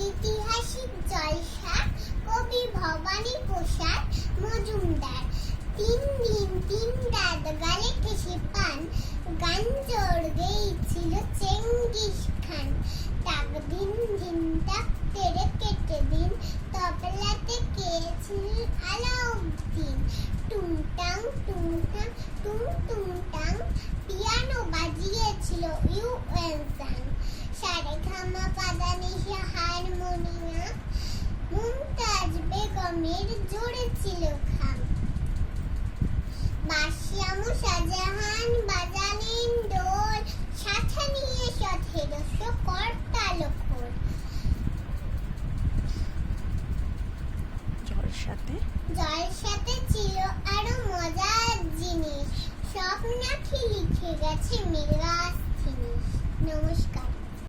ঐতিহাসিক জলসা কবি ভবানী প্রসাদ মজুমদার। 3 দিন 3 রাত গালে ঠেসে পান, গান জোর গেয়েছিল চেঙ্গিস খান। টাক দিন দিন টাক তেরে কেটে দিন, তবলাতে গেয়েছিল আলাউদ্দিন। টুংটাং টুংটাং টুং টুংটাং, পিয়ানো বাজিয়েছিল ইউএনসাং। সারেগামা পাদানিসা হারমোনিয়াম, মুমতাজ বেগমের জোরে ছিল খাম। বাদশাহ শাহজাহান বাজালেন ডোল, সাথে নিয়ে 1700